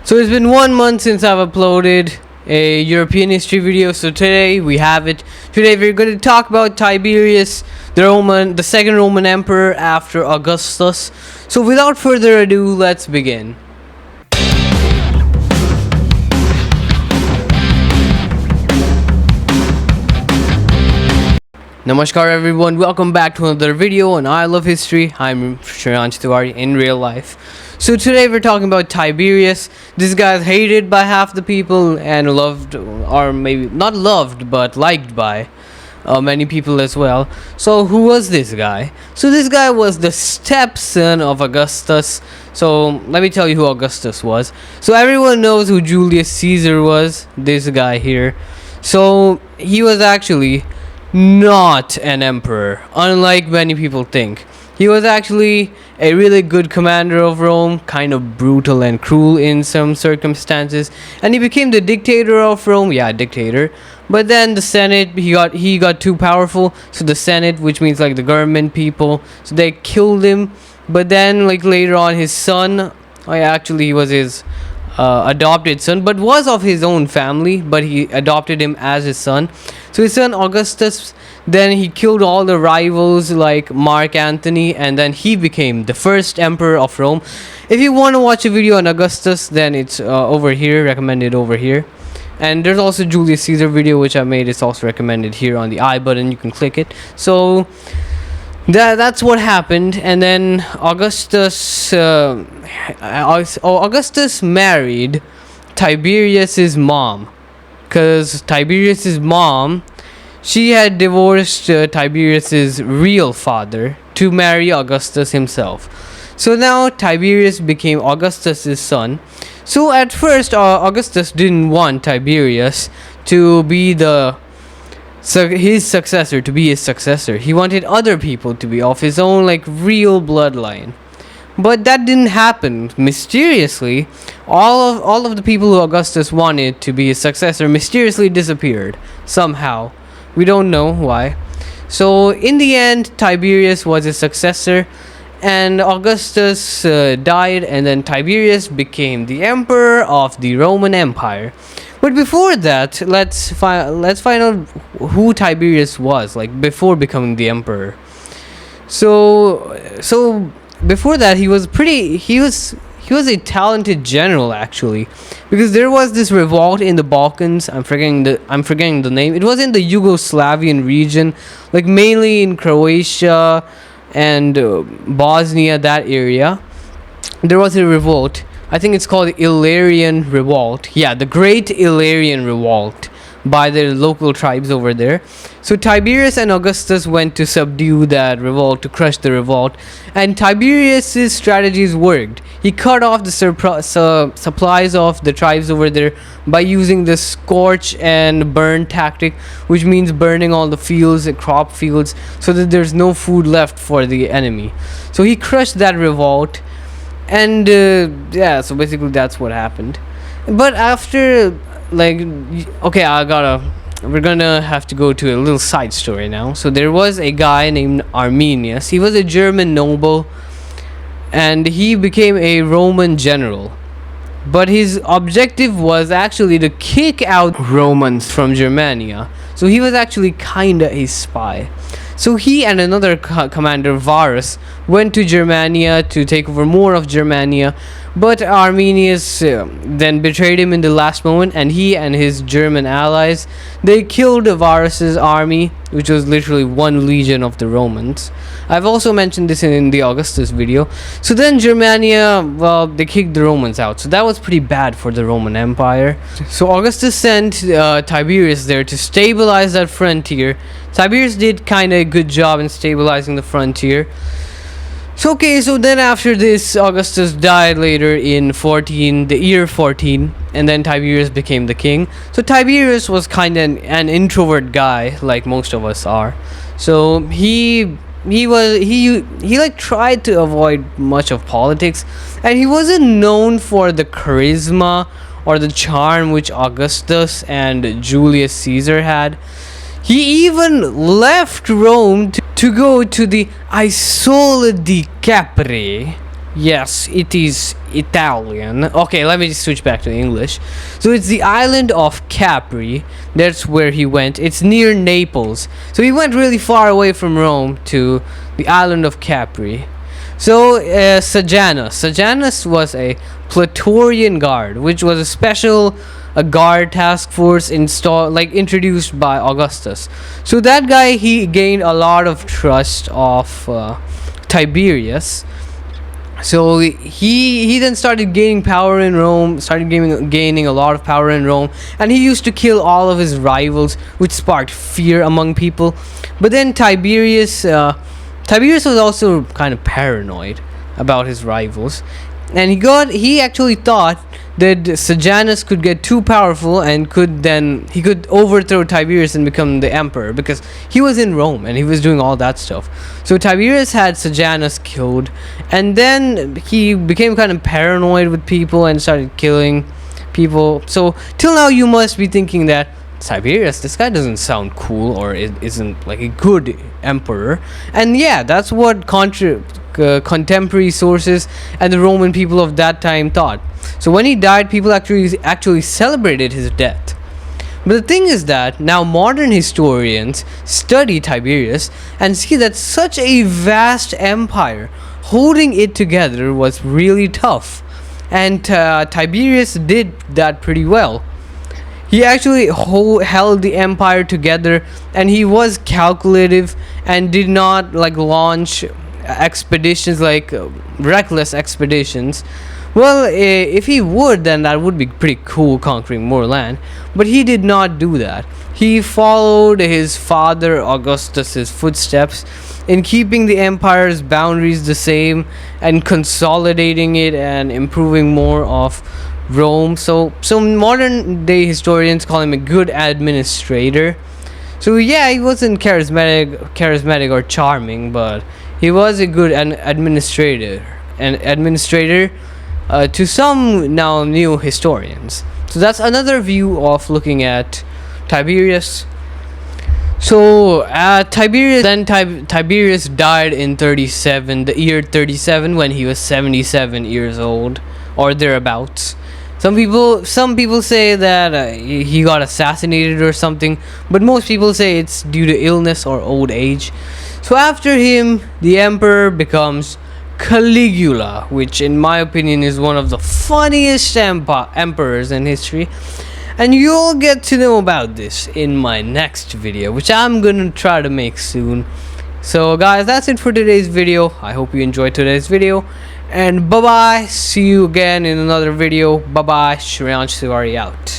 So it's been 1 month since I've uploaded a European history video, so today we have it. Today we're going to talk about Tiberius, the second Roman emperor after Augustus. So without further ado, let's begin. Namaskar everyone, welcome back to another video on I Love History. I'm Shreyansh Tiwari in real life. So today we're talking about Tiberius. This guy is hated by half the people and loved, or maybe not loved, but liked by many people as well. So who was this guy? So this guy was the stepson of Augustus. So let me tell you who Augustus was. So everyone knows who Julius Caesar was, this guy here. So he was actually not an emperor, unlike many people think. He was actually a really good commander of Rome, kind of brutal and cruel in some circumstances, and he became the dictator of Rome. Yeah, dictator. But then the Senate, he got too powerful, so the Senate, which means like the government people, so they killed him. But then like later on, his son, actually he was his adopted son, but was of his own family, but he adopted him as his son. So his son Augustus, then he killed all the rivals like Mark Antony, and then he became the first emperor of Rome. If you want to watch a video on Augustus, then it's over here, recommended over here. And there's also Julius Caesar video which I made. It's also recommended here on the I button. You can click it. So that's what happened. And then Augustus married Tiberius's mom, because Tiberius's mom, she had divorced Tiberius's real father to marry Augustus himself. So now Tiberius became Augustus's son. So at first Augustus didn't want Tiberius to be his successor. He wanted other people to be of his own like real bloodline. But that didn't happen. Mysteriously, all of the people who Augustus wanted to be his successor mysteriously disappeared somehow. We don't know why. So in the end, Tiberius was his successor, and Augustus died, and then Tiberius became the emperor of the Roman Empire. But before that, let's find out who Tiberius was, like before becoming the emperor. So before that, he was a talented general actually, because there was this revolt in the Balkans. I'm forgetting the name. It was in the Yugoslavian region, like mainly in Croatia and Bosnia, that area. There was a revolt. I think it's called the Illyrian Revolt. Yeah, the Great Illyrian Revolt by the local tribes over there. So Tiberius and Augustus went to subdue that revolt, to crush the revolt, and Tiberius's strategies worked. He cut off the supplies of the tribes over there by using the scorch and burn tactic, which means burning all the fields, the crop fields, so that there's no food left for the enemy. So he crushed that revolt, and so basically that's what happened. But after, we're gonna have to go to a little side story now. So there was a guy named Arminius. He was a German noble, and he became a Roman general. But his objective was actually to kick out Romans from Germania. So he was actually kinda a spy. So he and another commander, Varus, went to Germania to take over more of Germania, but Arminius then betrayed him in the last moment, and he and his German allies, they killed Varus's army, which was literally 1 legion of the Romans. I've also mentioned this in the Augustus video. So then Germania, they kicked the Romans out, so that was pretty bad for the Roman Empire. So Augustus sent Tiberius there to stabilize that frontier. Tiberius did kind of a good job in stabilizing the frontier. So then after this, Augustus died later in the year 14, and then Tiberius became the king. So Tiberius was kind of an introvert guy, like most of us are. So he tried to avoid much of politics, and he wasn't known for the charisma or the charm which Augustus and Julius Caesar had. He even left Rome to go to the Island of Capri. Yes, it is Italian. Okay, let me just switch back to English. So it's the island of Capri. That's where he went. It's near Naples. So he went really far away from Rome to the island of Capri. So Sejanus was a Praetorian guard, which was a special a guard task force introduced by Augustus. So that guy, he gained a lot of trust of Tiberius. So he then started gaining power in Rome, started gaining a lot of power in Rome, and he used to kill all of his rivals, which sparked fear among people. But then Tiberius was also kind of paranoid about his rivals, and he actually thought that Sejanus could get too powerful and he could overthrow Tiberius and become the emperor, because he was in Rome and he was doing all that stuff. So Tiberius had Sejanus killed, and then he became kind of paranoid with people and started killing people. So till now you must be thinking that Tiberius, this guy doesn't sound cool, or it isn't like a good emperor. And yeah, that's what contemporary sources and the Roman people of that time thought. So when he died, people actually celebrated his death. But the thing is that now modern historians study Tiberius and see that such a vast empire, holding it together was really tough. And Tiberius did that pretty well. He actually held the empire together, and he was calculative and did not launch expeditions, reckless expeditions. Well, if he would, then that would be pretty cool, conquering more land. But he did not do that. He followed his father Augustus's footsteps in keeping the empire's boundaries the same and consolidating it and improving more of Rome. So modern day historians call him a good administrator. So yeah, he wasn't charismatic or charming, but he was a good administrator to some now new historians. So that's another view of looking at Tiberius. So Tiberius died in the year 37, when he was 77 years old or thereabouts. Some people say that he got assassinated or something, but most people say it's due to illness or old age. So after him, the emperor becomes Caligula, which in my opinion is one of the funniest emperors in history. And you'll get to know about this in my next video, which I'm gonna try to make soon. So guys, that's it for today's video. I hope you enjoyed today's video, and bye bye. See you again in another video. Bye bye. Shreyansh Tiwari out.